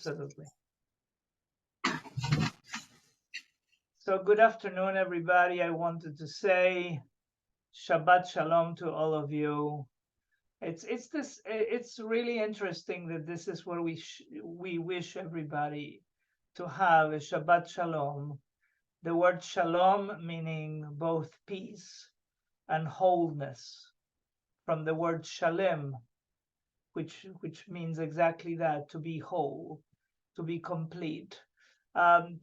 Absolutely. So good afternoon, everybody. I wanted to say Shabbat Shalom to all of you. It's really interesting that this is what we wish everybody to have, a Shabbat Shalom. The word Shalom meaning both peace and wholeness, from the word Shalem, which means exactly that, to be whole, to be complete.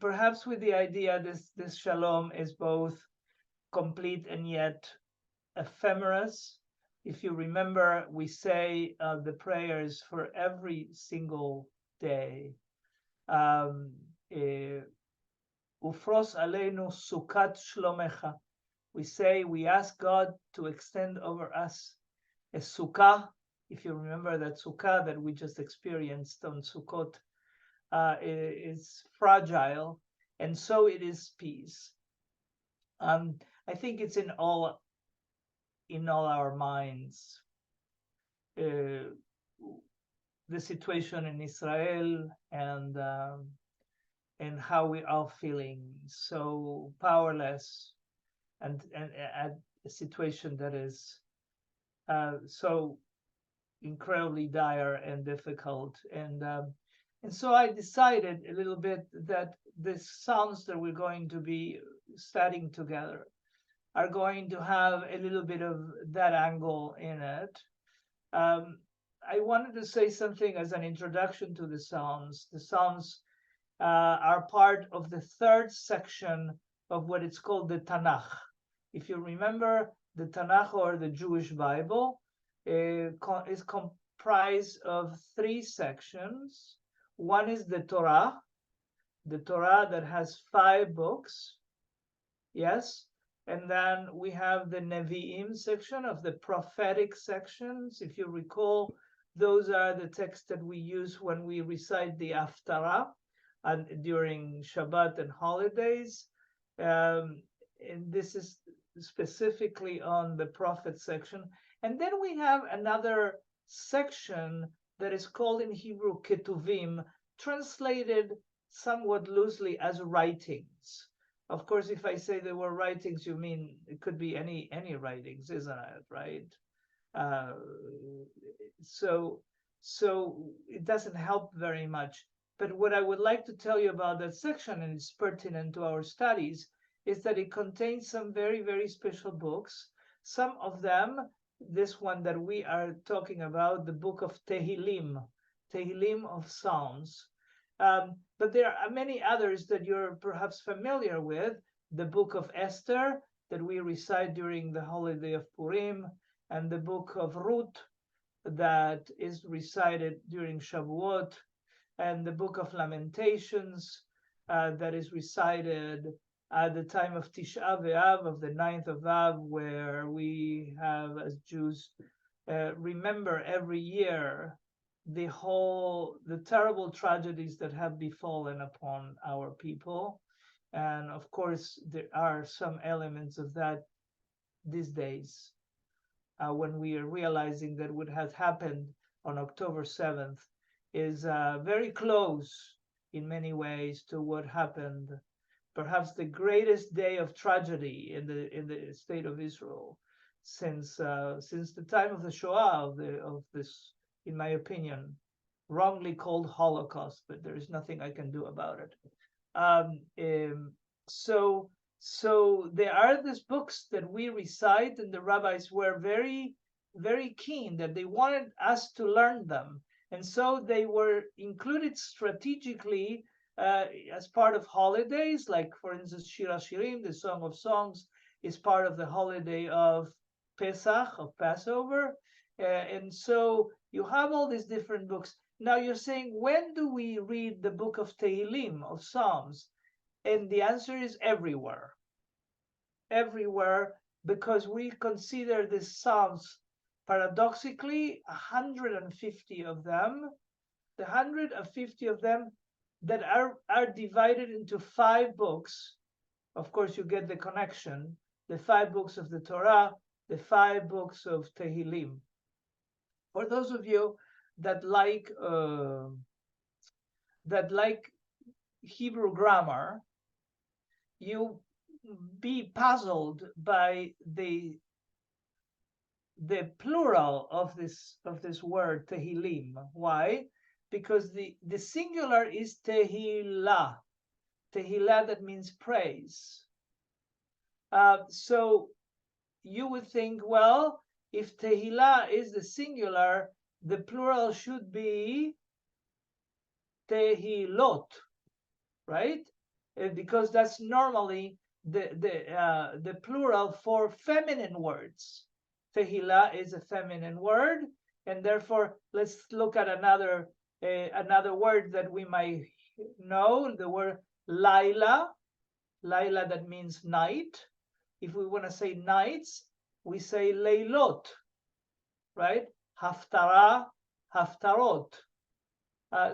Perhaps with the idea this Shalom is both complete and yet ephemeris. If you remember, we say the prayers for every single day. Ufros aleinu sukat shlomecha. We ask God to extend over us a sukkah. If you remember that sukkah that we just experienced on Sukkot, is fragile, and so it is peace. I think it's in all our minds. The situation in Israel and how we are feeling so powerless, and at a situation that is so incredibly dire and difficult, and so I decided a little bit that the Psalms that we're going to be studying together are going to have a little bit of that angle in it. I wanted to say something as an introduction to the Psalms. The Psalms are part of the third section of what it's called the Tanakh. If you remember, the Tanakh, or the Jewish Bible, is comprised of three sections. One is the Torah that has 5 books, yes? And then we have the Nevi'im section of the prophetic sections. If you recall, those are the texts that we use when we recite the Haftarah and during Shabbat and holidays. And this is specifically on the prophet section. And then we have another section that is called in Hebrew Ketuvim, translated somewhat loosely as writings. Of course, if I say the word writings, you mean it could be any writings, isn't it? Right? So it doesn't help very much. But what I would like to tell you about that section, and it's pertinent to our studies, is that it contains some very, very special books. Some of them, this one that we are talking about, the book of Tehillim of Psalms. But there are many others that you're perhaps familiar with. The book of Esther that we recite during the holiday of Purim, and the book of Ruth that is recited during Shavuot, and the book of Lamentations that is recited at the time of Tisha B'Av, of the 9th of Av, where we have, as Jews, remember every year the terrible tragedies that have befallen upon our people. And of course, there are some elements of that these days, when we are realizing that what has happened on October 7th is very close in many ways to what happened, perhaps the greatest day of tragedy in the state of Israel since the time of the Shoah, of this, in my opinion, wrongly called Holocaust, but there is nothing I can do about it. So there are these books that we recite, and the rabbis were very, very keen that they wanted us to learn them. And so they were included strategically as part of holidays, like, for instance, Shir HaShirim, the Song of Songs, is part of the holiday of Pesach, of Passover. And so you have all these different books. Now you're saying, when do we read the book of Tehillim, of Psalms? And the answer is everywhere. Everywhere, because we consider the Psalms, paradoxically, 150 of them, the 150 of them that are divided into 5 books. Of course, you get the connection, the 5 books of the Torah, the 5 books of Tehillim. For those of you that like that, like Hebrew grammar, you be puzzled by the plural of this word Tehillim. Why? Because the singular is Tehillah. Tehillah, that means praise. So you would think, well, if Tehillah is the singular, the plural should be Tehilot, right? Because that's normally the plural for feminine words. Tehillah is a feminine word, and therefore let's look at another word that we might know, the word Laila. Laila, that means night. If we want to say nights, we say Leilot, right? Haftarah, Haftarot.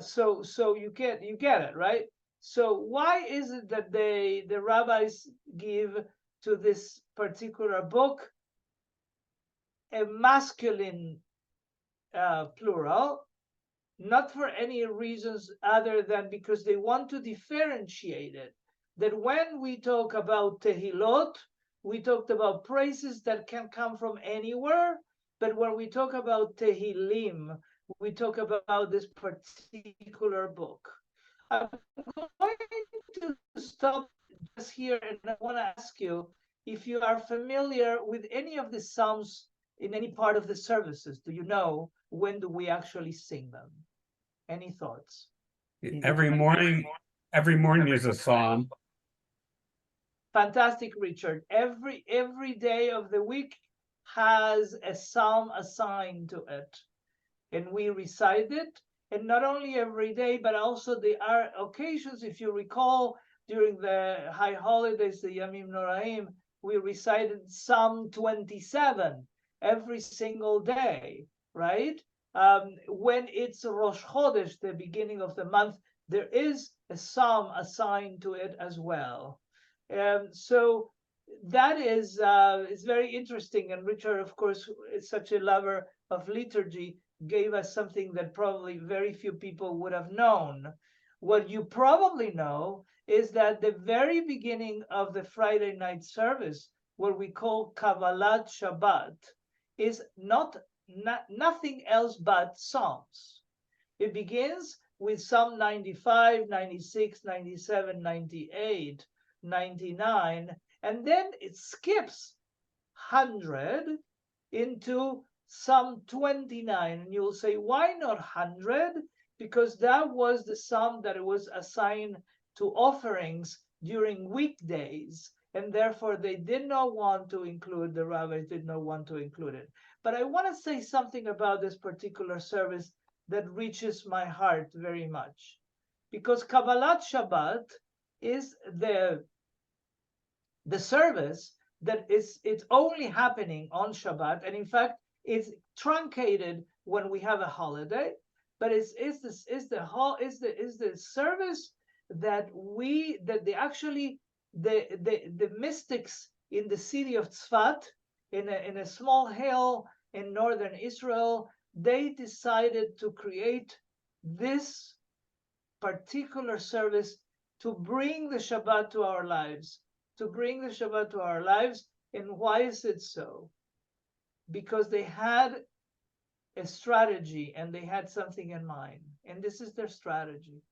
So you get it, right? So why is it that the rabbis give to this particular book a masculine plural? Not for any reasons other than because they want to differentiate it. That when we talk about Tehilot, we talked about praises that can come from anywhere, but when we talk about Tehillim, we talk about this particular book. I'm going to stop just here, and I want to ask you if you are familiar with any of the Psalms in any part of the services. Do you know when do we actually sing them? Any thoughts? Every morning is a psalm. Fantastic, Richard. Every day of the week has a psalm assigned to it, and we recite it. And not only every day, but also there are occasions, if you recall, during the high holidays, the Yamim Noraim, we recited Psalm 27 every single day, right? When it's Rosh Chodesh, the beginning of the month, there is a psalm assigned to it as well. So that is very interesting. And Richard, of course, is such a lover of liturgy, gave us something that probably very few people would have known. What you probably know is that the very beginning of the Friday night service, what we call Kabbalat Shabbat, is nothing else but psalms. It begins with Psalm 95, 96, 97, 98, 99, and then it skips 100 into Psalm 29. And you'll say, why not 100? Because that was the psalm that was assigned to offerings during weekdays, and therefore they did not want to include, the rabbis did not want to include it. But I want to say something about this particular service that reaches my heart very much, because Kabbalat Shabbat is the service that it's only happening on Shabbat, and in fact it's truncated when we have a holiday. But is the service that the mystics in the city of Tzfat, in a small hill in northern Israel, they decided to create this particular service to bring the Shabbat to our lives. And why is it so? Because they had a strategy and they had something in mind, and this is their strategy.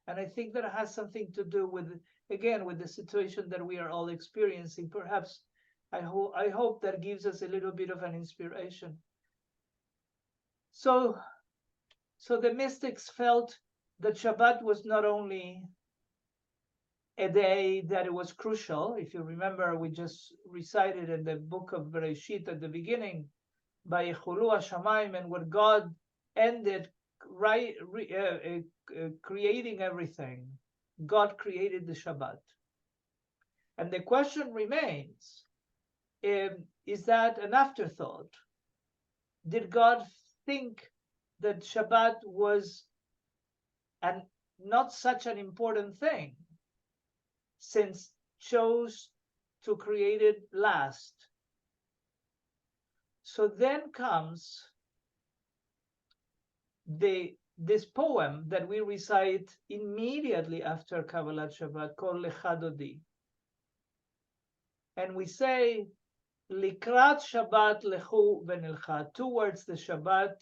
And I think that it has something to do with, again, with the situation that we are all experiencing. Perhaps I hope that gives us a little bit of an inspiration. So the mystics felt that Shabbat was not only a day that it was crucial. If you remember, we just recited in the book of Bereshit at the beginning, by Chulu Hashamayim, and what God ended creating everything. God created the Shabbat. And the question remains, is that an afterthought? Did God think that Shabbat was not such an important thing, since chose to create it last? So then comes the this poem that we recite immediately after Kabbalat Shabbat called Lecha Dodi. And we say, Likrat Shabbat lechu v'nilcha. Towards the Shabbat,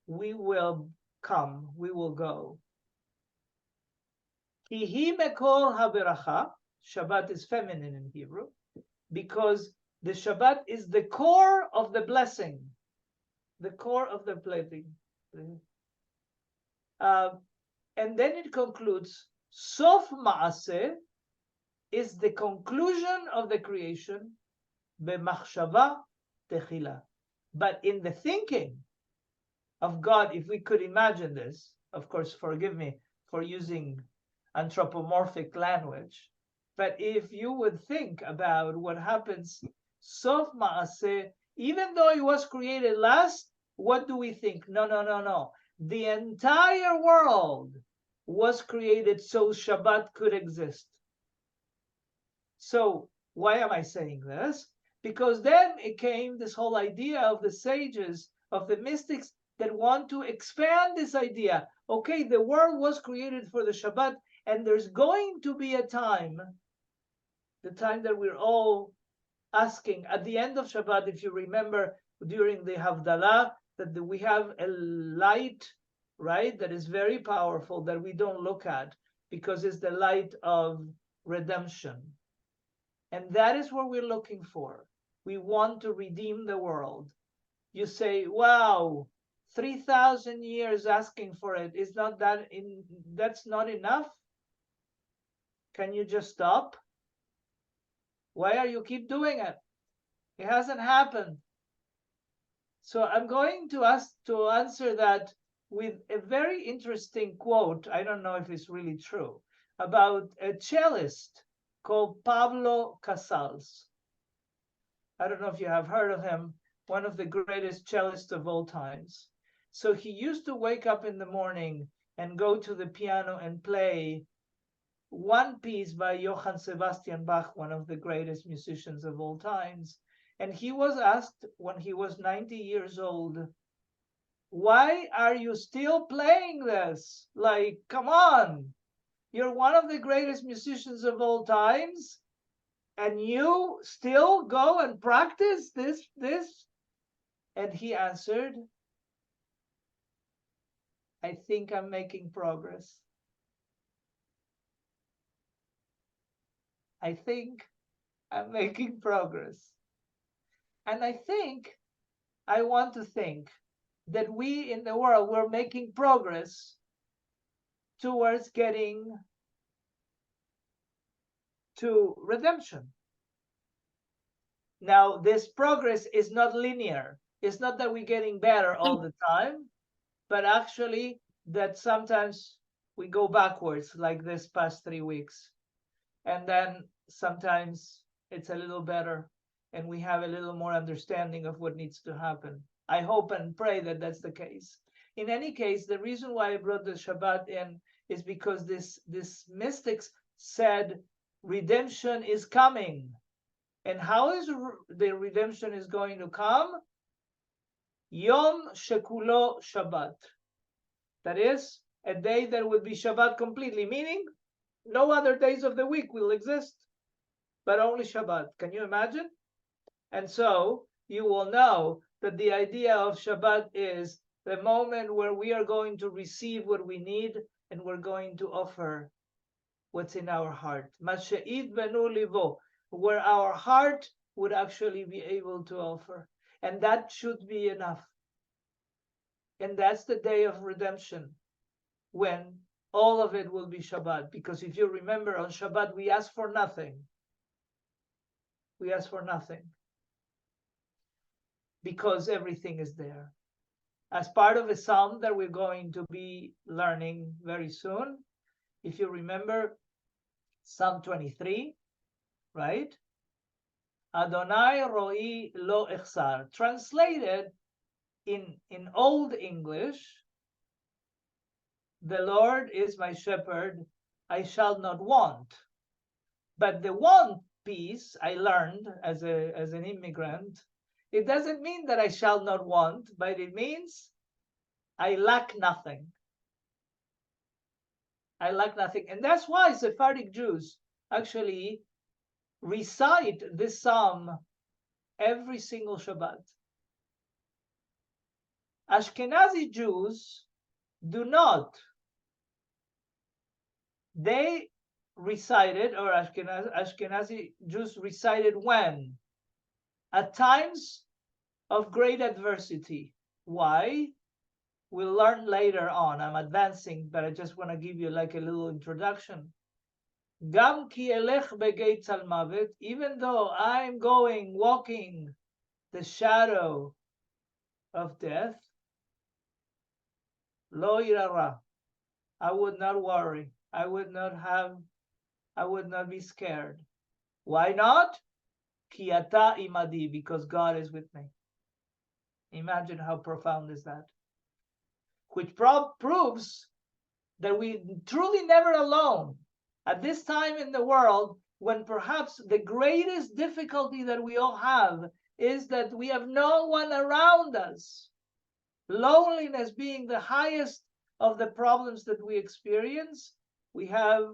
we will come, we will go. Ki hi mekor haberacha. Shabbat is feminine in Hebrew, because the Shabbat is the core of the blessing, the core of the blessing. And then it concludes, Sof Ma'aseh is the conclusion of the creation, B'machshava techila. But in the thinking of God, if we could imagine this, of course, forgive me for using anthropomorphic language, but if you would think about what happens, Sof Ma'aseh, even though it was created last, what do we think? No, no, no, no. The entire world was created so Shabbat could exist. So why am I saying this? Because then it came this whole idea of the sages, of the mystics that want to expand this idea. Okay, the world was created for the Shabbat, and there's going to be a time, the time that we're all asking at the end of Shabbat, if you remember during the Havdalah, that we have a light, right, that is very powerful that we don't look at because it's the light of redemption. And that is what we're looking for. We want to redeem the world. You say, wow, 3,000 years asking for it. Is not that that's not enough? Can you just stop? Why are you keep doing it? It hasn't happened. So I'm going to answer that with a very interesting quote. I don't know if it's really true, about a cellist called Pablo Casals. I don't know if you have heard of him, one of the greatest cellists of all times. So he used to wake up in the morning and go to the piano and play one piece by Johann Sebastian Bach, one of the greatest musicians of all times. And he was asked when he was 90 years old, why are you still playing this? Like, come on, you're one of the greatest musicians of all times, and you still go and practice this? And he answered, I think I'm making progress. I think I'm making progress. And I want to think that we in the world, we're making progress towards getting to redemption. Now, this progress is not linear. It's not that we're getting better all the time, but actually that sometimes we go backwards, like this past 3 weeks. And then sometimes it's a little better and we have a little more understanding of what needs to happen. I hope and pray that that's the case. In any case, the reason why I brought the Shabbat in is because this mystics said redemption is coming. And how is the redemption is going to come? Yom Shekulo Shabbat. That is a day that will be Shabbat completely, meaning no other days of the week will exist, but only Shabbat. Can you imagine? And so you will know that the idea of Shabbat is the moment where we are going to receive what we need and we're going to offer what's in our heart. Mashe'id benu livo, where our heart would actually be able to offer. And that should be enough. And that's the day of redemption, when all of it will be Shabbat. Because if you remember, on Shabbat, we ask for nothing. We ask for nothing. Because everything is there. As part of a psalm that we're going to be learning very soon, if you remember Psalm 23, right? Adonai ro'i lo echsar. Translated in Old English, the Lord is my shepherd, I shall not want. But the want piece I learned as an immigrant, it doesn't mean that I shall not want, but it means I lack nothing. I lack nothing. And that's why Sephardic Jews actually recite this psalm every single Shabbat. Ashkenazi Jews do not. They recited, or Ashkenazi Jews recited when? At times of great adversity. Why? We'll learn later on. I'm advancing, but I just want to give you like a little introduction. Gam ki elech begeitz al mavet, even though I'm walking the shadow of death, lo irara, I would not worry. I would not be scared. Why not? Ki ata imadi, because God is with me. Imagine how profound is that. Which proves that we truly never alone. At this time in the world, when perhaps the greatest difficulty that we all have is that we have no one around us. Loneliness being the highest of the problems that we experience. We have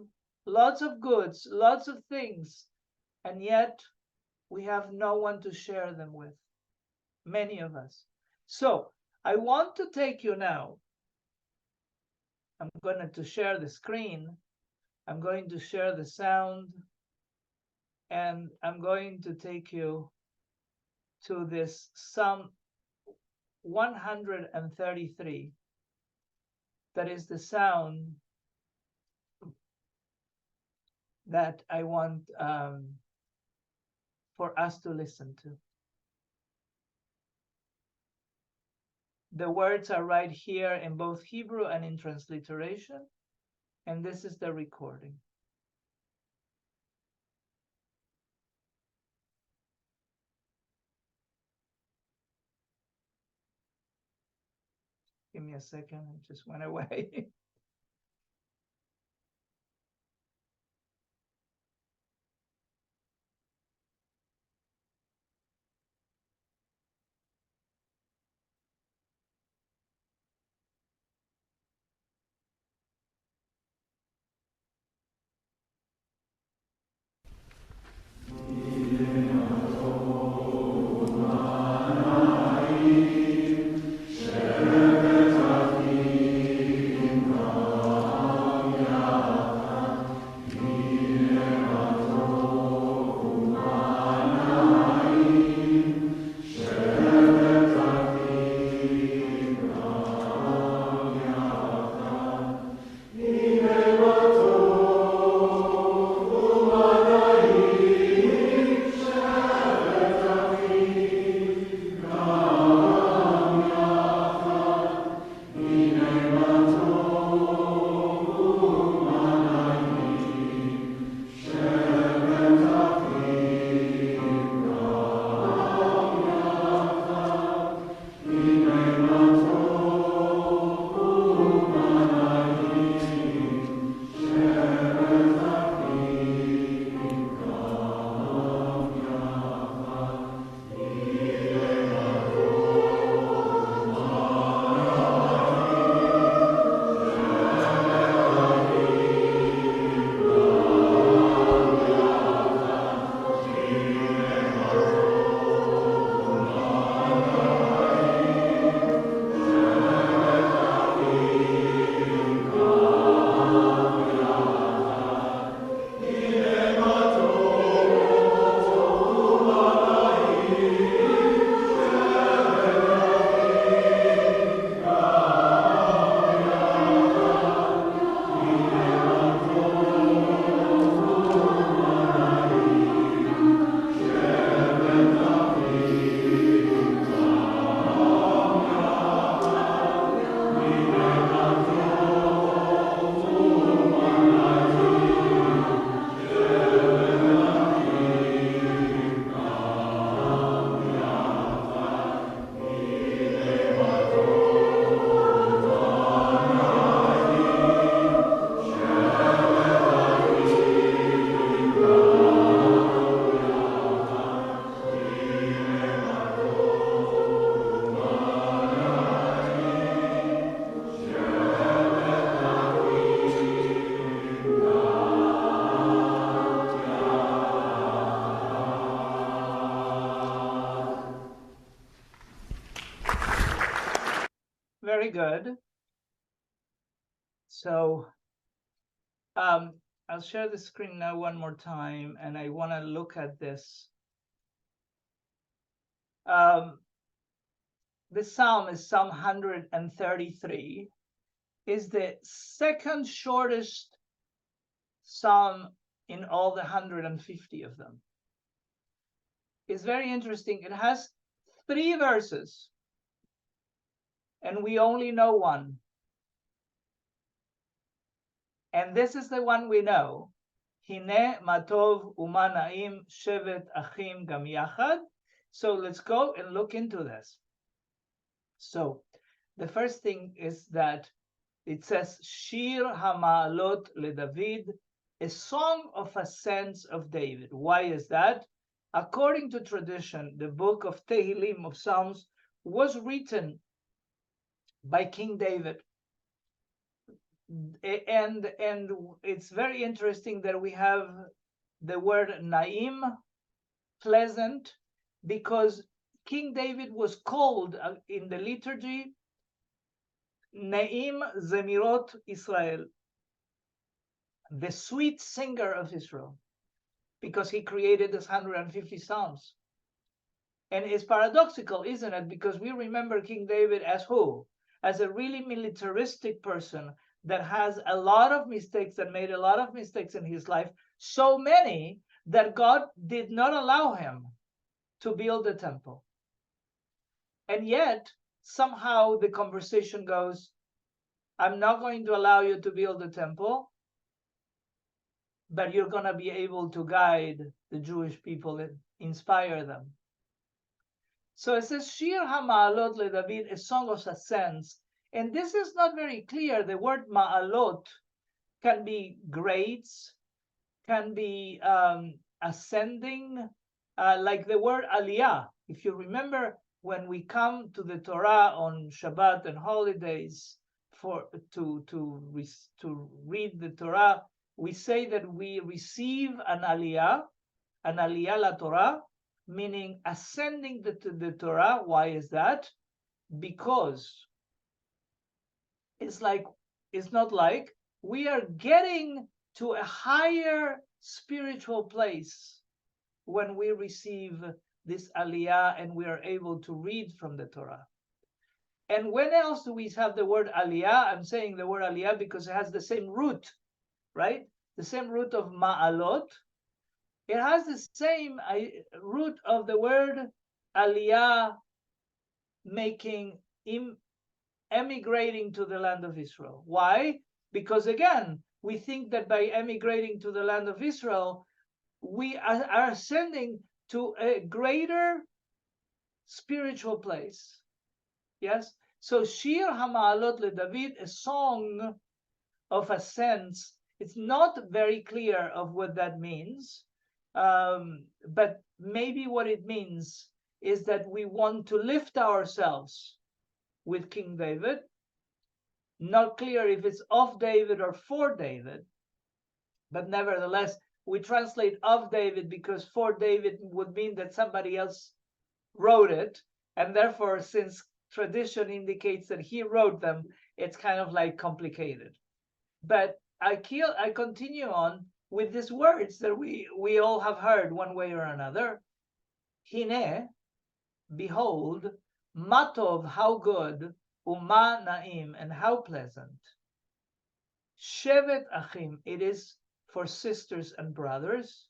lots of goods, lots of things, and yet we have no one to share them with, many of us. So I want to take you now. I'm going to share the screen. I'm going to share the sound, and I'm going to take you to this Psalm 133. That is the sound that I want for us to listen to. The words are right here in both Hebrew and in transliteration, and this is the recording. Give me a second, it just went away. very good. So I'll share the screen now one more time, and I want to look at this. This psalm is Psalm 133. Is the second shortest psalm in all the 150 of them. It's very interesting. It has 3 verses, and we only know one. And this is the one we know. Hine matov umanaim shevet achim gam yachad. So let's go and look into this. So the first thing is that it says Shir HaMa'alot LeDavid, a song of ascents of David. Why is that? According to tradition, the book of Tehillim, of Psalms, was written by King David. And it's very interesting that we have the word Naim, pleasant, because King David was called in the liturgy Naim Zemirot Israel, the sweet singer of Israel, because he created this 150 psalms. And it's paradoxical, isn't it? Because we remember King David as who? As a really militaristic person that has a lot of mistakes, that made a lot of mistakes in his life, so many that God did not allow him to build the temple. And yet, somehow the conversation goes, I'm not going to allow you to build the temple, but you're going to be able to guide the Jewish people and inspire them. So it says, Shir HaMa'alot LeDavid, a song of ascents. And this is not very clear. The word ma'alot can be grades, can be ascending, like the word aliyah. If you remember, when we come to the Torah on Shabbat and holidays to read the Torah, we say that we receive an aliyah la Torah, meaning ascending the Torah. Why is that? Because it's not like we are getting to a higher spiritual place when we receive this aliyah and we are able to read from the Torah. And when else do we have the word aliyah? I'm saying the word aliyah because it has the same root, right? The same root of ma'alot. It has the same root of the word aliyah, making emigrating to the land of Israel. Why? Because again, we think that by emigrating to the land of Israel, we are ascending to a greater spiritual place. Yes? So Shir HaMa'alot LeDavid, a song of ascents. It's not very clear of what that means, but maybe what it means is that we want to lift ourselves with King David. Not clear if it's of David or for David, but nevertheless, we translate of David because for David would mean that somebody else wrote it, and therefore, since tradition indicates that he wrote them, it's kind of like complicated. But I continue on with these words that we all have heard one way or another. Hine, behold, matov, how good, uma naim, and how pleasant. Shevet achim, it is for sisters and brothers,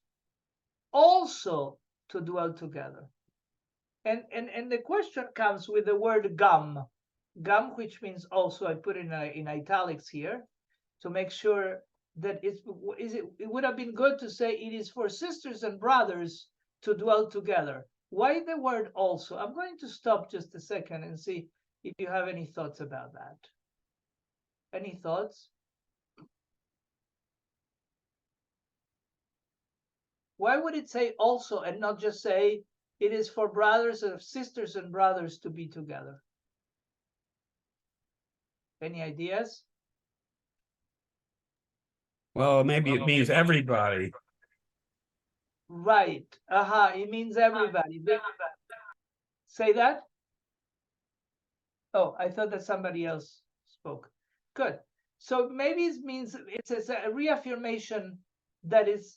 also to dwell together. And the question comes with the word gam, which means also. I put it in italics here to make sure that it would have been good to say it is for sisters and brothers to dwell together. Why the word also? I'm going to stop just a second and see if you have any thoughts about that. Any thoughts? Why would it say also and not just say it is for brothers and sisters and brothers to be together? Any ideas? Well, maybe it means everybody. Right. It means everybody. Say that? Oh, I thought that somebody else spoke. Good. So maybe it means it's a reaffirmation that is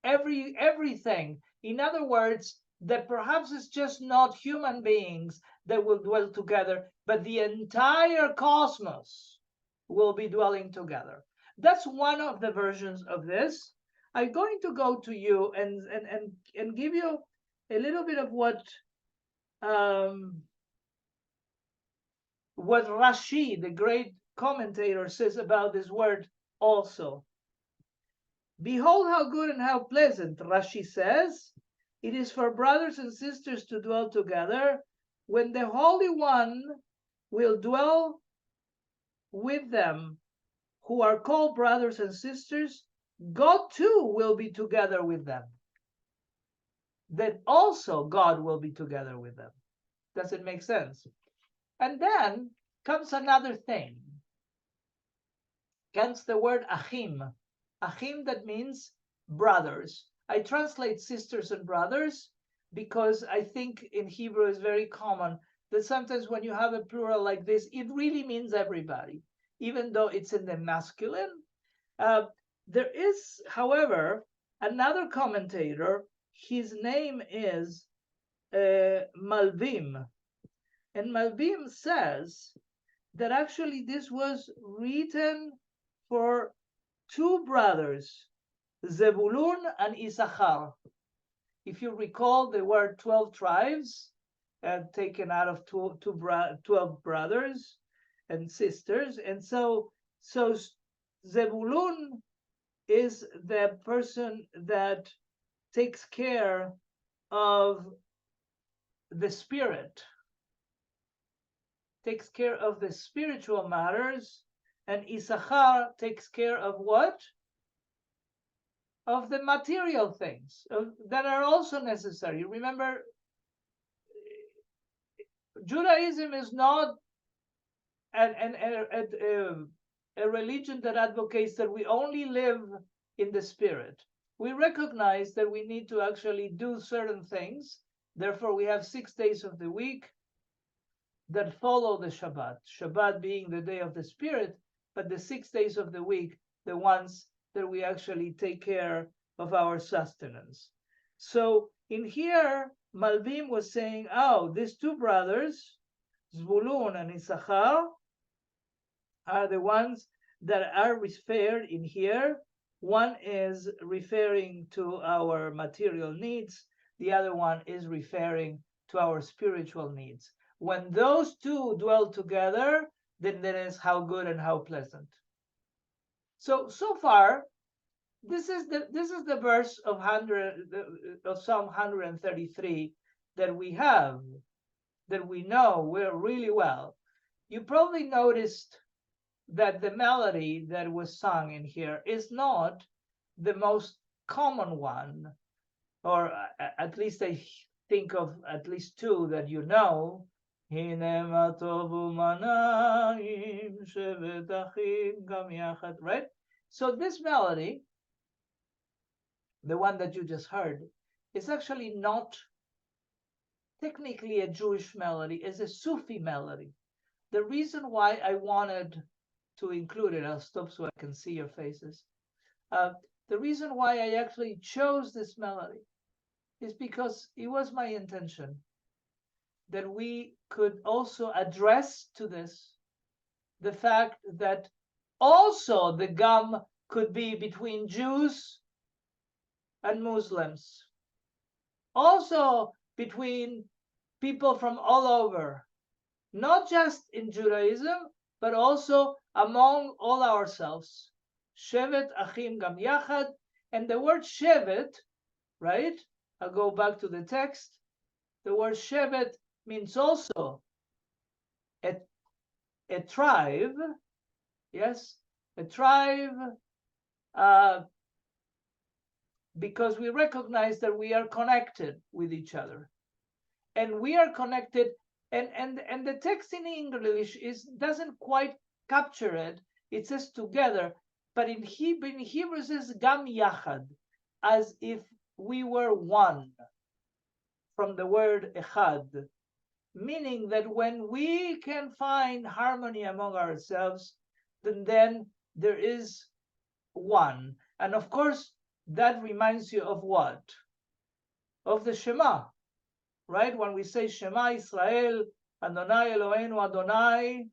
everything. In other words, that perhaps it's just not human beings that will dwell together, but the entire cosmos will be dwelling together. That's one of the versions of this. I'm going to go to you and give you a little bit of what Rashi, the great commentator, says about this word also. Behold how good and how pleasant, Rashi says, it is for brothers and sisters to dwell together when the Holy One will dwell with them who are called brothers and sisters. God too will be together with them. That also God will be together with them. Does it make sense? And then comes another thing. Comes the word achim. Achim, that means brothers. I translate sisters and brothers because I think in Hebrew is very common that sometimes when you have a plural like this, it really means everybody, even though it's in the masculine. There is, however, another commentator. His name is Malbim. And Malbim says that actually this was written for two brothers, Zebulun and Issachar. If you recall, there were 12 tribes taken out of 12 brothers and sisters. And so Zebulun is the person that takes care of the spirit, takes care of the spiritual matters, and Issachar takes care of what? Of the material things that are also necessary. Remember, Judaism is not a religion that advocates that we only live in the spirit. We recognize that we need to actually do certain things. Therefore, we have 6 days of the week that follow the Shabbat. Shabbat being the day of the spirit, but the 6 days of the week, the ones that we actually take care of our sustenance. So in here, Malbim was saying, oh, these two brothers, Zvulun and Issachar, are the ones that are referred in here. One is referring to our material needs. The other one is referring to our spiritual needs. When those two dwell together, then that is how good and how pleasant. So far, this is the verse of Psalm 133 that we have, that we know really well. You probably noticed that the melody that was sung in here is not the most common one, or at least I think of at least two that you know. Right? So this melody, the one that you just heard, is actually not technically a Jewish melody, it's a Sufi melody. The reason why I wanted to include it, I'll stop so I can see your faces. The reason why I actually chose this melody is because it was my intention that we could also address to this the fact that also the gum could be between Jews and Muslims, also between people from all over, not just in Judaism, but also among all ourselves. Shevet Achim Gam Yachad, and the word Shevet, right? I'll go back to the text. The word Shevet means also a tribe, yes, a tribe, because we recognize that we are connected with each other, and we are connected. And the text in English doesn't quite capture it. It says together, but in Hebrew it says Gam Yachad, as if we were one, from the word Echad, meaning that when we can find harmony among ourselves, then there is one. And of course, that reminds you of what? Of the Shema, right? When we say Shema Israel, Adonai Eloheinu Adonai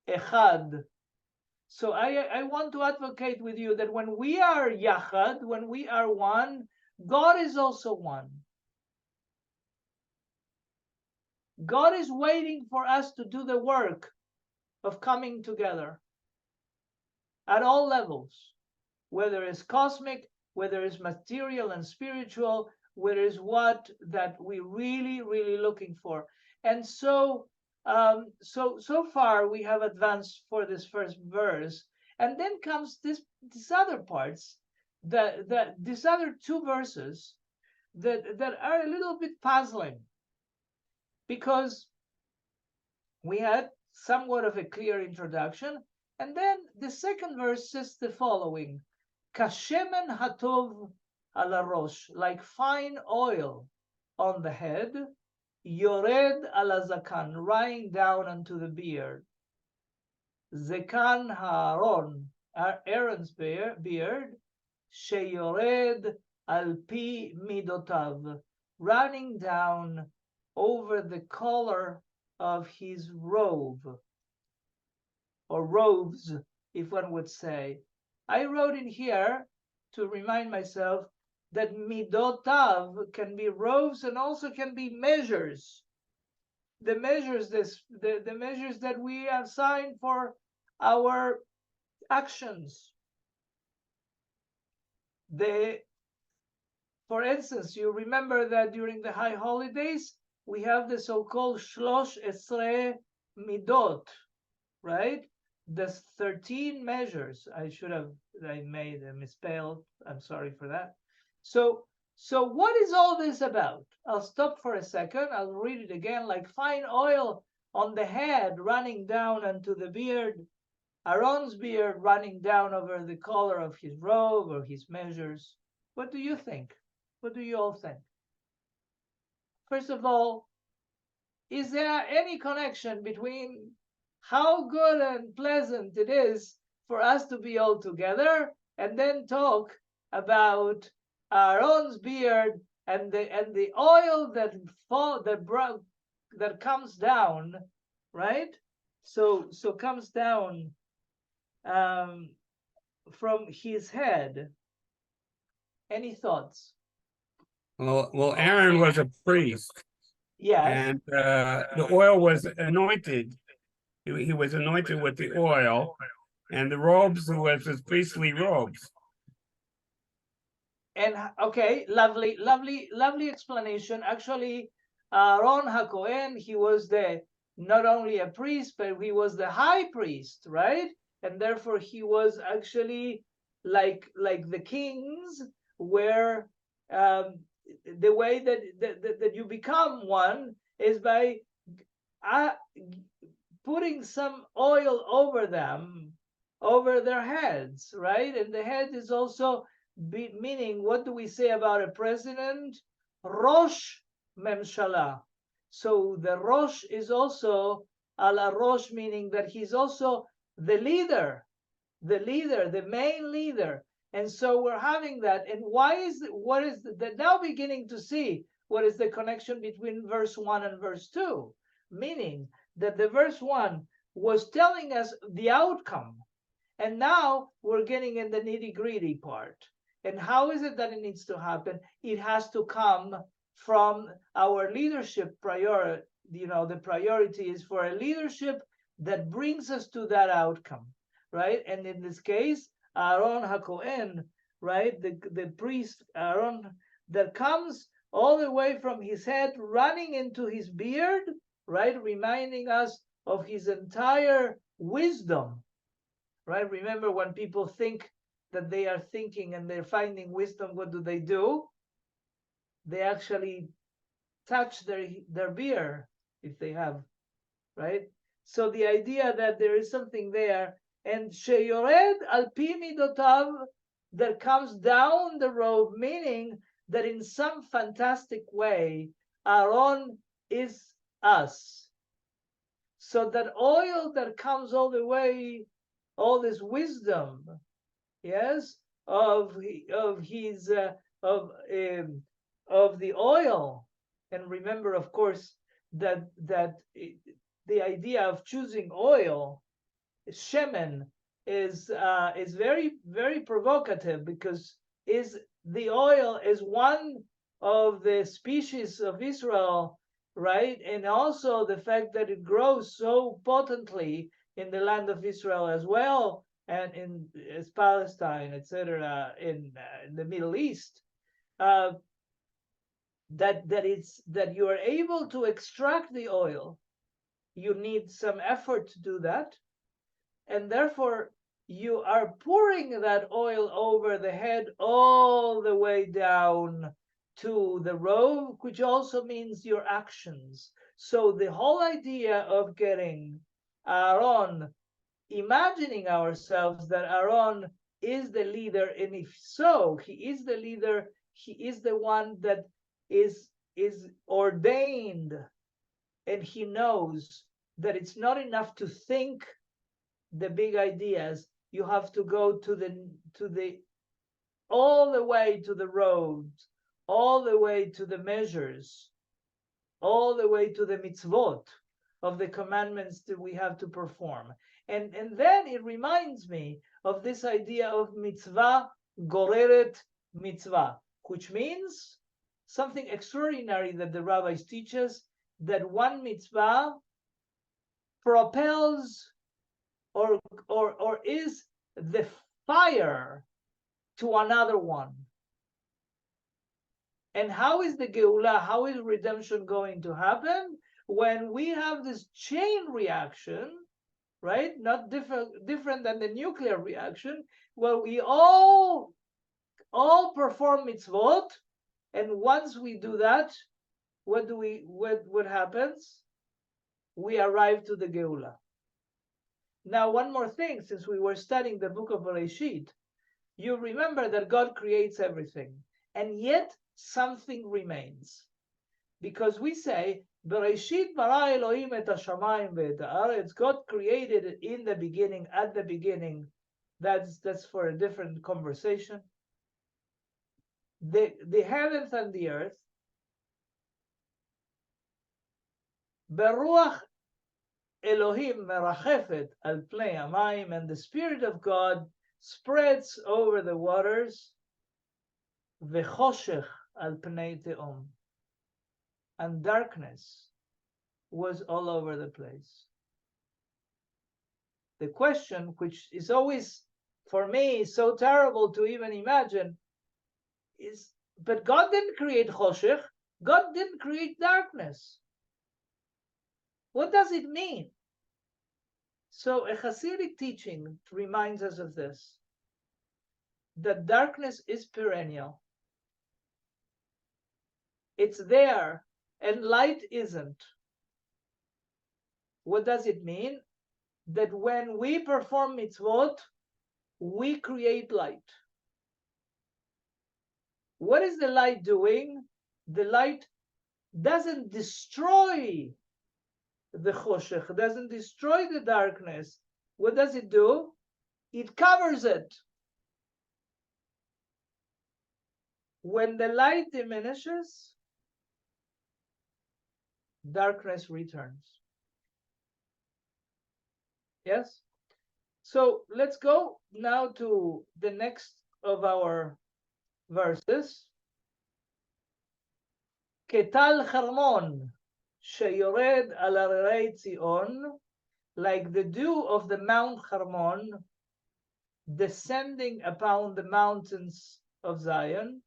Echad. So I want to advocate with you that when we are Yachad, when we are one, God is also one. God is waiting for us to do the work of coming together at all levels, whether it's cosmic, whether it's material and spiritual, whether it's what that we really looking for. And so so far we have advanced for this first verse, and then comes these other parts, these other two verses that are a little bit puzzling, because we had somewhat of a clear introduction, and then the second verse says the following: Kashemen hatov ala rosh, like fine oil on the head, yored ala zakan, running down onto the beard. Zekan haaron, Aaron's beard, sheyored al pi midotav, running down over the collar of his robe, or robes, if one would say. I wrote in here to remind myself that midotav can be robes and also can be measures. The measures, the measures that we assign for our actions. For instance, you remember that during the high holidays, we have the so-called Shlosh Esrei Midot, right? The 13 measures. I made a misspell. I'm sorry for that. So what is all this about? I'll stop for a second. I'll read it again. Like fine oil on the head, running down onto the beard. Aaron's beard running down over the collar of his robe or his measures. What do you think? What do you all think? First of all, is there any connection between how good and pleasant it is for us to be all together, and then talk about Aaron's beard and the oil that comes down, right? So comes down from his head. Any thoughts? Well, Aaron was a priest. Yes. And the oil was anointed. He was anointed with the oil, and the robes was his priestly robes. And okay, lovely explanation. Actually, Aaron HaKohen, he was not only a priest, but he was the high priest, right? And therefore he was actually like the kings, where the way that you become one is by putting some oil over them, over their heads, right? And the head is also meaning, what do we say about a president? Rosh Memshala. So the Rosh is also ala Rosh, meaning that he's also the leader, the main leader. And so we're having that. And what is that now beginning to see what is the connection between verse 1 and verse 2? Meaning that the verse 1 was telling us the outcome. And now we're getting in the nitty-gritty part. And how is it that it needs to happen? It has to come from our leadership priority. The priority is for a leadership that brings us to that outcome, right? And in this case, Aaron HaKohen, right? The priest Aaron, that comes all the way from his head, running into his beard, right? Reminding us of his entire wisdom, right? Remember, when people think that they are thinking and they're finding wisdom, what do? They actually touch their beard, if they have, right? So the idea that there is something there, and sheyored al pi midotav, that comes down the robe, meaning that in some fantastic way, Aaron is us. So that oil that comes all the way, all this wisdom, yes, of his of the oil. And remember, of course, that the idea of choosing oil, shemen, is very, very provocative, because the oil is one of the species of Israel, right? And also the fact that it grows so potently in the land of Israel as well, and in Palestine, etc., in the Middle East, that you are able to extract the oil. You need some effort to do that, and therefore you are pouring that oil over the head all the way down to the robe, which also means your actions. So the whole idea of getting Aaron, imagining ourselves that Aaron is the leader, and if so, he is the leader, he is the one that is ordained, and he knows that it's not enough to think the big ideas. You have to go to the all the way to the roads, all the way to the measures, all the way to the mitzvot of the commandments that we have to perform. And then it reminds me of this idea of mitzvah goreret mitzvah, which means something extraordinary that the rabbis teach us, that one mitzvah propels or is the fire to another one. And how is the Geulah, how is redemption going to happen? When we have this chain reaction, right? Not different than the nuclear reaction, where we all perform mitzvot, and once we do that, what happens? We arrive to the Geulah. Now, one more thing, since we were studying the book of Bereshit, you remember that God creates everything, and yet something remains. Because we say, Bereshit bara Elohim et hashamayim ve'et haaretz, God created it in the beginning, at the beginning. That's for a different conversation. The heavens and the earth, beruach Elohim merachefet al pnei hamayim, and the Spirit of God spreads over the waters, vechoshech al pnei te'om, and darkness was all over the place. The question, which is always, for me, so terrible to even imagine, is, but God didn't create choshech, God didn't create darkness. What does it mean? So a Hasidic teaching reminds us of this, that darkness is perennial. It's there, and light isn't. What does it mean? That when we perform mitzvot, we create light. What is the light doing? The light doesn't destroy the choshech, doesn't destroy the darkness. What does it do? It covers it. When the light diminishes, darkness returns. Yes? So let's go now to the next of our verses. Ketal Hermon sheyored al harei Tzion, like the dew of the Mount Hermon descending upon the mountains of Zion.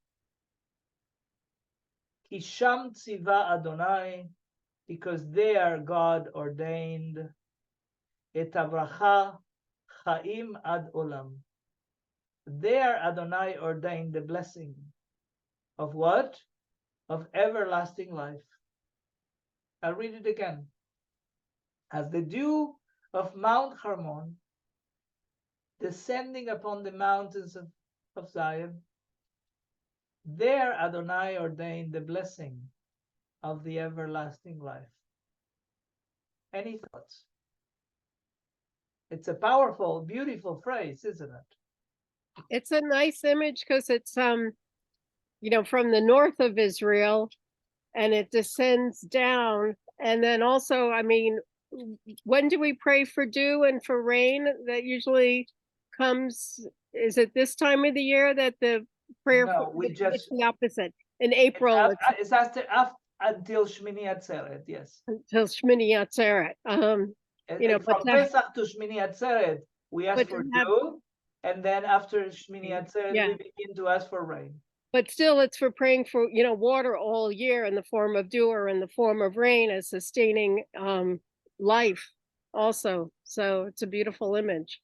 Kisham tziva Adonai, because there God ordained et havracha chaim ad olam. There Adonai ordained the blessing of what? Of everlasting life. I'll read it again. As the dew of Mount Hermon descending upon the mountains of Zion, there Adonai ordained the blessing of the everlasting life. Any thoughts? It's a powerful, beautiful phrase, isn't it? It's a nice image because it's from the north of Israel, and it descends down. And then also, I mean, when do we pray for dew and for rain? That usually comes, is it this time of the year that the prayer No, we it's just the opposite. In April, it's after until Shmini Atzeret, yes. until Shmini Atzeret. And but from Pesach to Shmini Atzeret, we ask but for to have- dew, and then after Shmini Atzeret, Yeah. we begin to ask for rain. but still it's for praying for, water all year in the form of dew or in the form of rain as sustaining life also. So it's a beautiful image.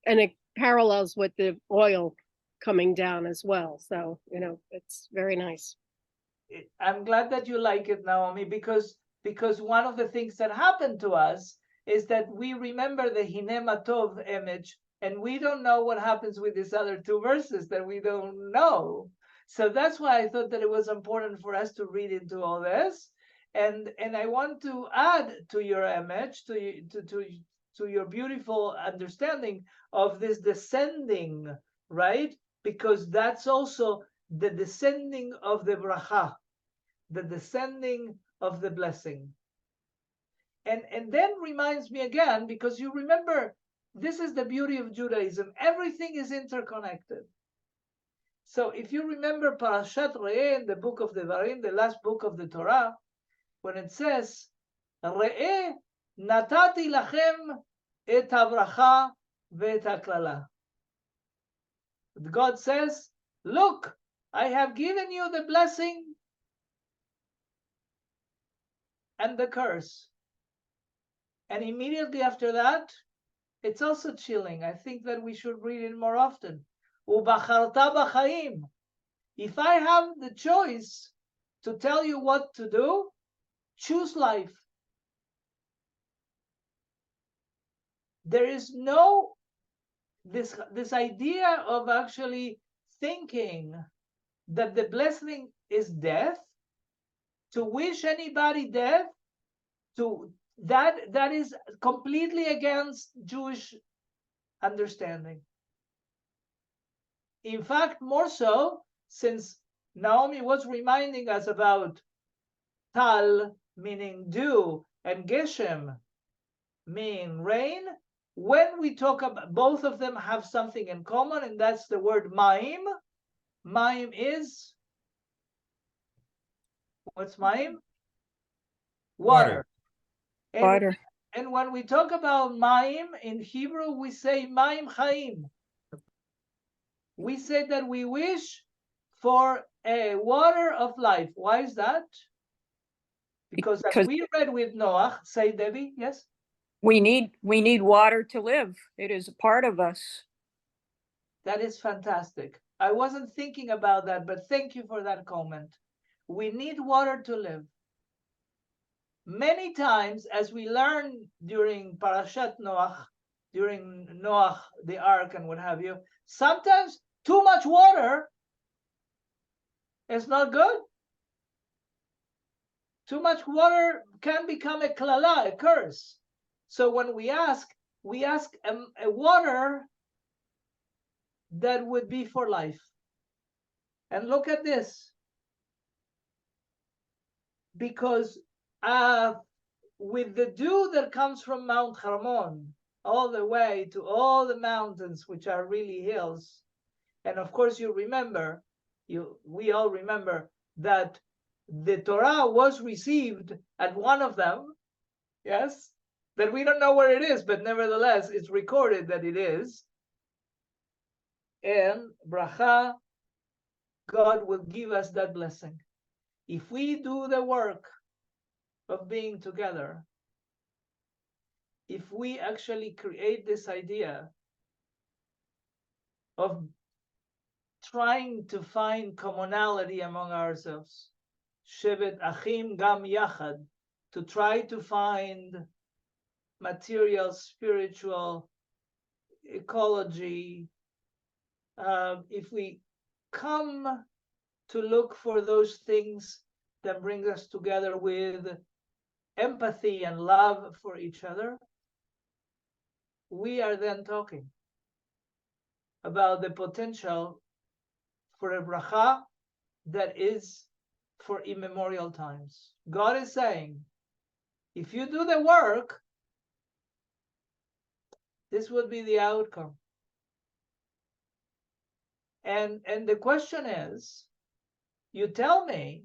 And it parallels with the oil coming down as well. So, it's very nice. I'm glad that you like it, Naomi, because one of the things that happened to us is that we remember the Hine Matov image, and we don't know what happens with these other two verses that we don't know. So that's why I thought that it was important for us to read into all this. And I want to add to your image, to your beautiful understanding of this descending, right? Because that's also the descending of the bracha, the descending of the blessing. And then reminds me again, because you remember, this is the beauty of Judaism. Everything is interconnected. So if you remember Parashat Re'eh in the book of Devarim, the last book of the Torah, when it says, Re'eh natati lachem et habracha ve'et haklala. God says, look, I have given you the blessing and the curse. And immediately after that, it's also chilling. I think that we should read it more often. Ubacharta b'chaim. If I have the choice to tell you what to do, choose life. There is no this idea of actually thinking that the blessing is death, to wish anybody death, that is completely against Jewish understanding. In fact, more so, since Naomi was reminding us about Tal, meaning dew, and Geshem, meaning rain, when we talk about, both of them have something in common, and that's the word Maim. Maim is, what's Maim? Water. Water. And when we talk about Maim in Hebrew, we say Maim Chaim. We say that we wish for a water of life. Why is that? Because as we read with Noah, say Debbie, yes? We need water to live. It is a part of us. That is fantastic. I wasn't thinking about that, but thank you for that comment. We need water to live. Many times, as we learn during Parashat Noach, during Noach, the ark and what have you, sometimes too much water is not good. Too much water can become a klala, a curse. So when we ask a water that would be for life. And look at this. Because with the dew that comes from Mount Hermon, all the way to all the mountains, which are really hills, and of course we all remember that the Torah was received at one of them, yes, that we don't know where it is, but nevertheless, it's recorded that it is. And bracha, God will give us that blessing. If we do the work of being together, if we actually create this idea of trying to find commonality among ourselves, Shevet Achim Gam Yachad, to try to find material, spiritual, ecology, if we come to look for those things that bring us together with empathy and love for each other, we are then talking about the potential for a bracha that is for immemorial times. God is saying, if you do the work, this would be the outcome. And the question is, you tell me,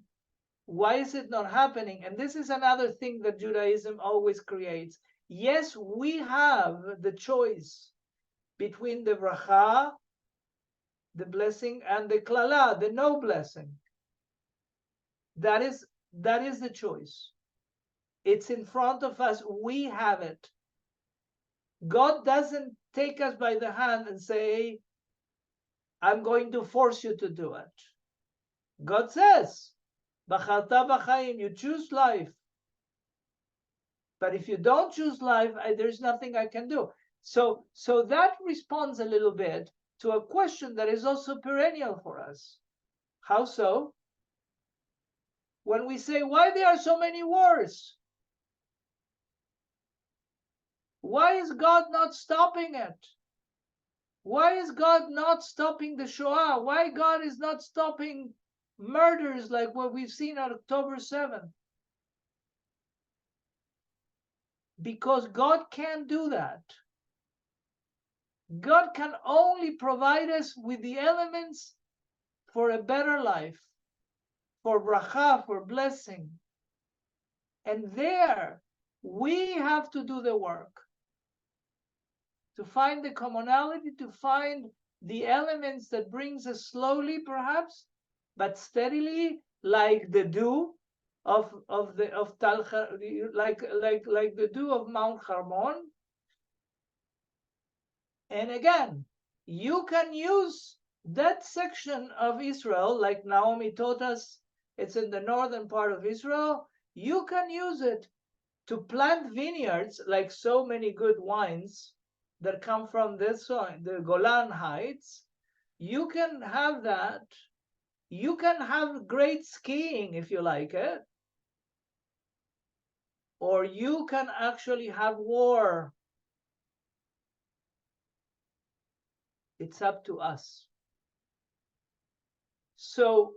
why is it not happening? And this is another thing that Judaism always creates. Yes, we have the choice between the bracha, the blessing, and the klala, the no blessing. That is the choice. It's in front of us. We have it. God doesn't take us by the hand and say, I'm going to force you to do it. God says, Bacharta b'chaim, you choose life. But if you don't choose life, there's nothing I can do. So that responds a little bit to a question that is also perennial for us. How so? When we say, why there are so many wars? Why is God not stopping it? Why is God not stopping the Shoah? Why God is not stopping murders like what we've seen on October 7th? Because God can't do that. God can only provide us with the elements for a better life, for bracha, for blessing. And there, we have to do the work. To find the commonality, to find the elements that brings us slowly, perhaps, but steadily, like the dew of Tal, like the dew of Mount Hermon. And again, you can use that section of Israel, like Naomi taught us, it's in the northern part of Israel. You can use it to plant vineyards, like so many good wines that come from this, the Golan Heights. You can have that. You can have great skiing if you like it. Or you can actually have war. It's up to us. So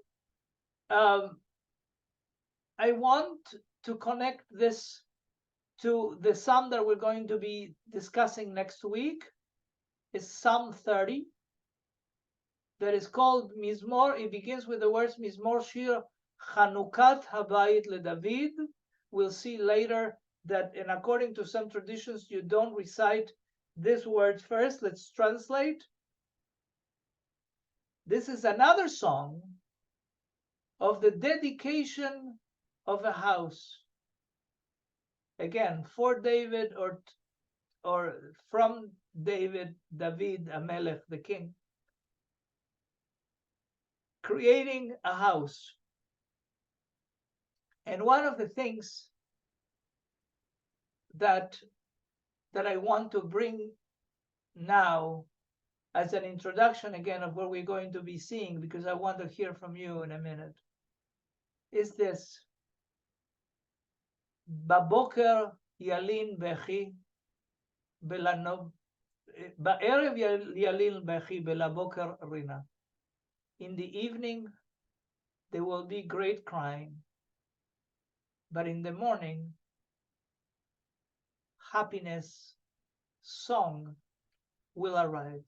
I want to connect this to the psalm that we're going to be discussing next week. Is Psalm 30. That is called Mizmor. It begins with the words Mizmor Shir Chanukat Habayit LeDavid. We'll see later that, and according to some traditions, you don't recite this word first. Let's translate. This is another song of the dedication of a house. Again, for David or from David, Amelech, the king, creating a house. And one of the things that I want to bring now as an introduction again of what we're going to be seeing, because I want to hear from you in a minute, is this. Baboker yalin bechi belano, ba'erev yalin bechi belaboker rina. In the evening, there will be great crying, but in the morning, happiness, song will arrive.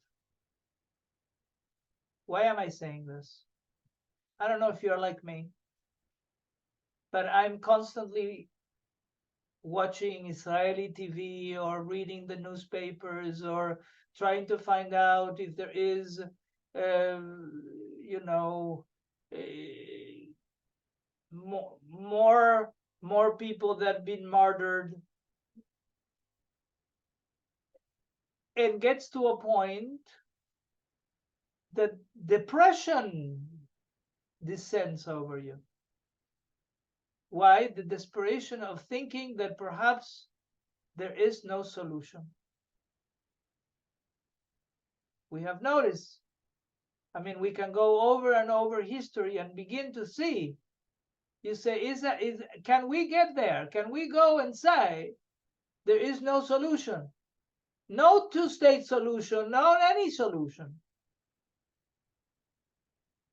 Why am I saying this? I don't know if you're like me, but I'm constantly watching Israeli TV or reading the newspapers or trying to find out if there is, more people that have been martyred. It gets to a point that depression descends over you. Why? The desperation of thinking that perhaps there is no solution. We have noticed, we can go over and over history and begin to see You say, can we get there? Can we go and say there is no solution? No two-state solution, no any solution.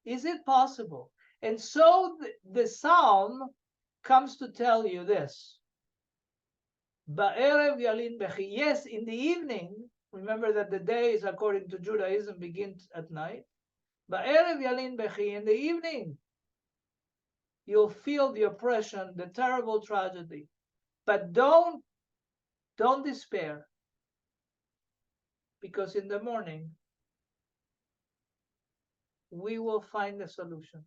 Is it possible? And so the psalm comes to tell you this. Ba'erev yalin bechi. Yes, in the evening, remember that the days, according to Judaism, begins at night. Ba'erev yalin bechi. In the evening, you'll feel the oppression, the terrible tragedy. But don't despair. Because in the morning, we will find a solution.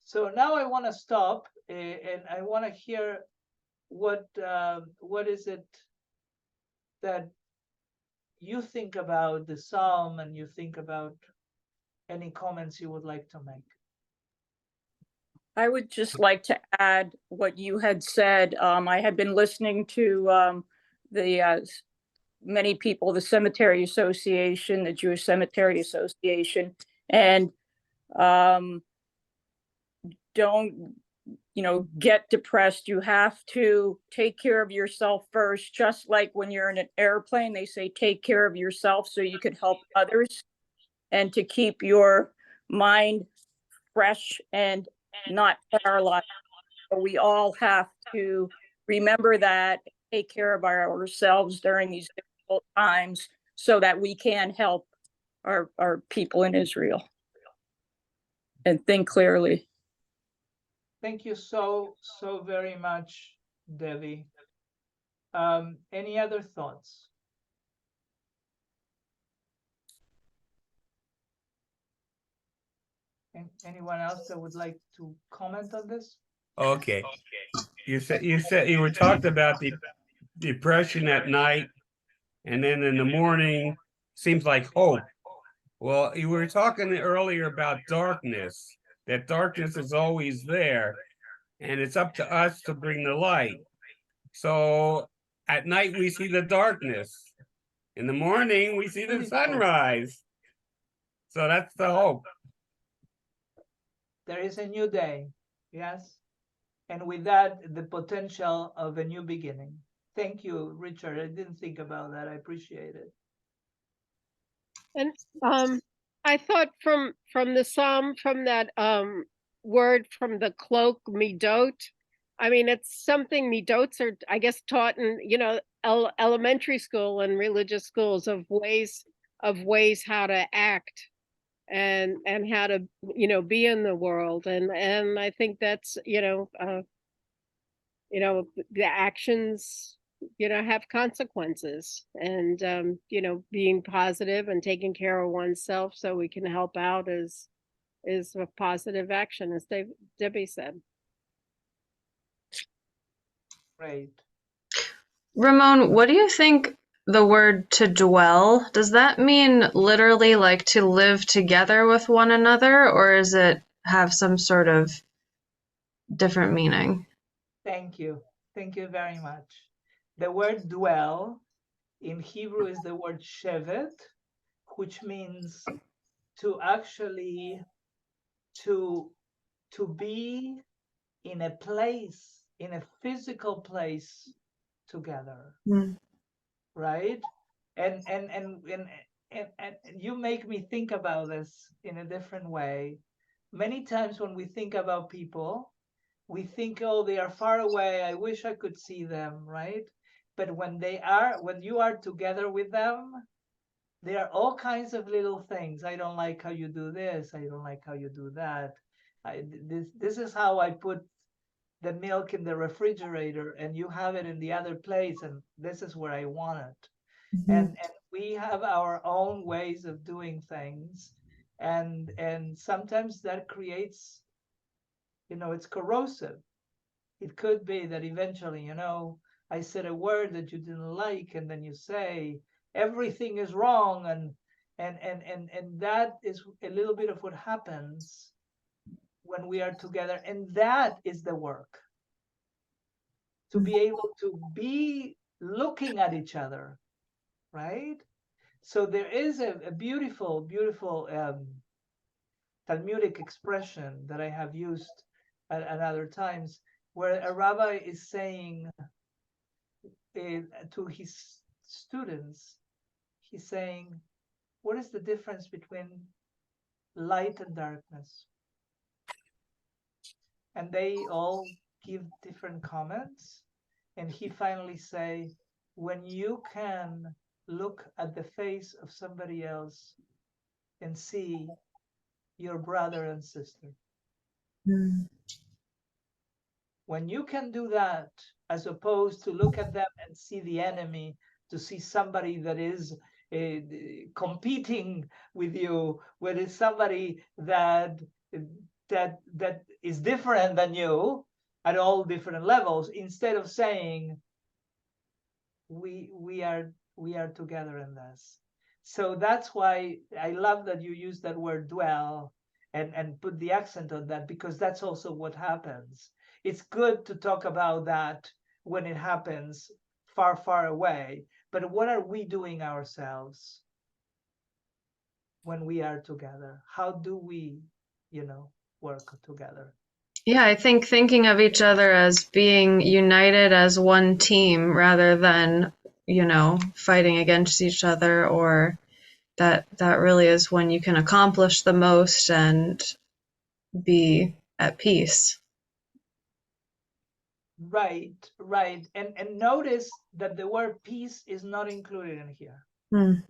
So now I want to stop, and I want to hear what is it that you think about the psalm, and you think about any comments you would like to make. I would just like to add what you had said. I had been listening to the many people, the Cemetery Association, the Jewish Cemetery Association, and don't, get depressed. You have to take care of yourself first. Just like when you're in an airplane, they say take care of yourself so you can help others, and to keep your mind fresh and not paralyzed. So we all have to remember that, take care of ourselves during these difficult times so that we can help our people in Israel and think clearly. Thank you so very much, Devi. Any other thoughts? Anyone else that would like to comment on this? Okay. You were talked about the depression at night, and then in the morning seems like hope. Well, you were talking earlier about darkness, that darkness is always there, and it's up to us to bring the light. So at night we see the darkness. In the morning we see the sunrise. So that's the hope. There is a new day, yes? And with that, the potential of a new beginning. Thank you, Richard. I didn't think about that. I appreciate it. And I thought from the psalm, from that word from the cloak, midot. I mean, it's something midots are, I guess, taught in elementary school and religious schools of ways how to act and how to be in the world, and I think that's the actions have consequences, and being positive and taking care of oneself so we can help out is a positive action, as Debbie said. Great. Ramon, what do you think the word to dwell, does that mean literally like to live together with one another, or does it have some sort of different meaning? Thank you. Thank you very much. The word dwell in Hebrew is the word shevet, which means to actually to be in a place, in a physical place together. Right? And you make me think about this in a different way. Many times when we think about people, we think, oh, they are far away, I wish I could see them, right? But when you are together with them, there are all kinds of little things. I don't like how you do this, I don't like how you do that. This is how I put the milk in the refrigerator, and you have it in the other place, and this is where I want it. And we have our own ways of doing things, and sometimes that creates, it's corrosive. It could be that eventually, I said a word that you didn't like, and then you say everything is wrong, and that is a little bit of what happens when we are together. And that is the work, to be able to be looking at each other, right? So there is a beautiful Talmudic expression that I have used at other times, where a rabbi is saying to his students, he's saying, what is the difference between light and darkness? And they all give different comments. And he finally say, when you can look at the face of somebody else and see your brother and sister. Mm. When you can do that, as opposed to look at them and see the enemy, to see somebody that is competing with you, where it's somebody that is different than you at all different levels, instead of saying we are together in this. So that's why I love that you use that word dwell and put the accent on that, because that's also what happens. It's good to talk about that when it happens far, far away. But what are we doing ourselves when we are together? How do we, work together? Yeah, I think thinking of each other as being united as one team rather than, fighting against each other, or that really is when you can accomplish the most and be at peace. Right. And notice that the word peace is not included in here. Mm.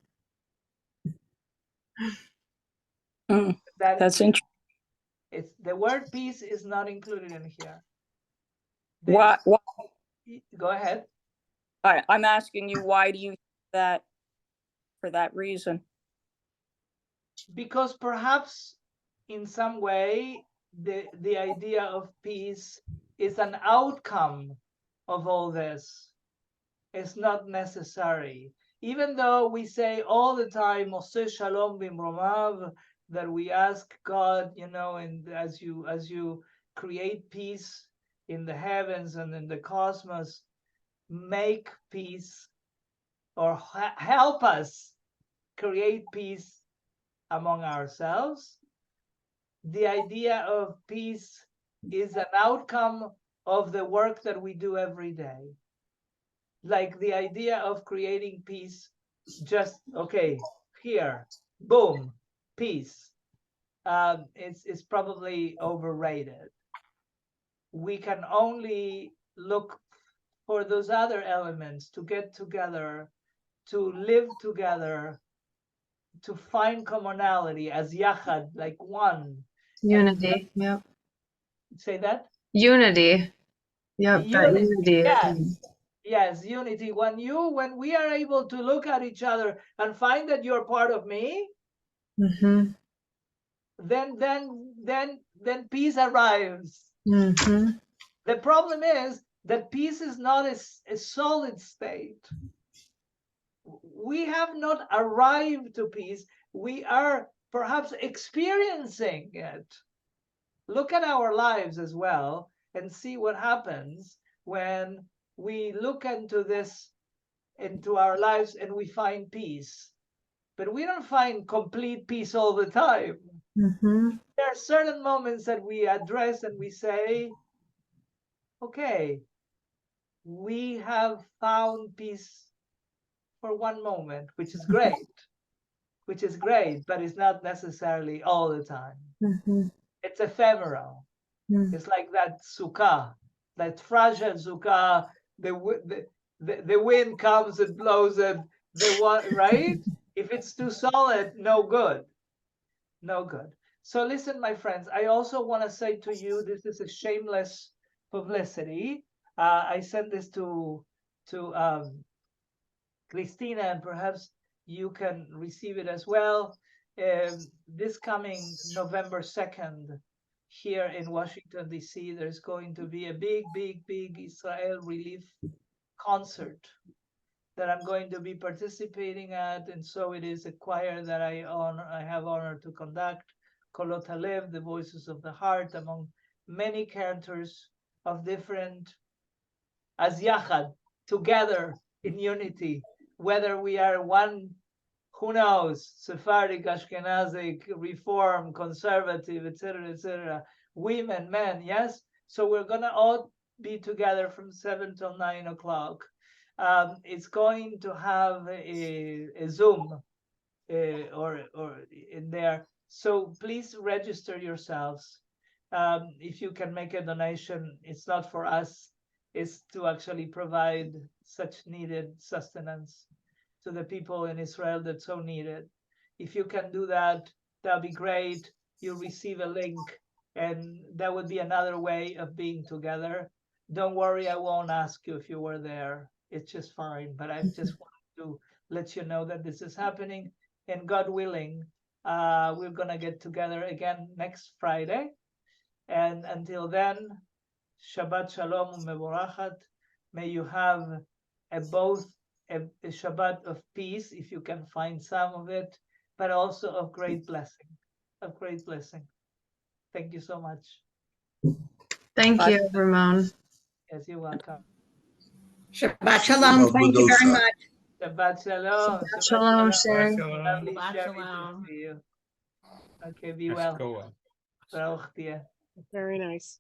That's interesting. It's the word peace is not included in here. Why? Go ahead. I'm asking you, why do you think that? For that reason. Because perhaps in some way the idea of peace is an outcome of all this. It's not necessary. Even though we say all the time, Moshe Shalom Bimromav, that we ask God, and as you create peace in the heavens and in the cosmos, make peace, or help us create peace among ourselves. The idea of peace is an outcome of the work that we do every day. Like the idea of creating peace, just, okay, here, boom, peace. It's probably overrated. We can only look for those other elements to get together, to live together, to find commonality as yachad, like one. Unity. Yep. Say that? Unity. Yep. That unity. Yes, unity. When we are able to look at each other and find that you're part of me, Mm-hmm. then peace arrives. Mm-hmm. The problem is that peace is not a solid state. We have not arrived to peace. We are perhaps experiencing it. Look at our lives as well and see what happens when we look into our lives and we find peace. But we don't find complete peace all the time. Mm-hmm. There are certain moments that we address and we say, okay, we have found peace for one moment, which is great, but it's not necessarily all the time. Mm-hmm. It's ephemeral. Mm-hmm. It's like that sukkah, that fragile sukkah. The wind comes and blows it. Right? If it's too solid, no good. So listen, my friends. I also want to say to you, this is a shameless publicity. I sent this to Christina, and perhaps you can receive it as well. This coming November 2nd, here in Washington, D.C., there's going to be a big Israel relief concert that I'm going to be participating at. And so it is a choir that I have honor to conduct, Kolot Halev, the Voices of the Heart, among many cantors of different, as Yachad, together in unity, whether we are one who knows, Sephardic, Ashkenazic, Reform, Conservative, etc., women, men, yes? So we're gonna all be together from 7 till 9 o'clock. It's going to have a Zoom or in there. So please register yourselves. If you can make a donation, it's not for us, it's to actually provide such needed sustenance to the people in Israel that so need it. If you can do that, that'll be great. You'll receive a link, and that would be another way of being together. Don't worry, I won't ask you if you were there. It's just fine. But I just wanted to let you know that this is happening. And God willing, we're going to get together again next Friday. And until then, Shabbat Shalom Mevorachat. May you have both a Shabbat of peace, if you can find some of it, but also of great blessing, Thank you so much. Thank you, Ramon. Yes, you're welcome. Shabbat Shalom. Thank you very much. Shabbat Shalom. Shalom, Shabbat Sherry. shalom. Lovely Shabbat sharing to Shalom. see you. Okay, be well. Escoa. Baruch Tia. Very nice.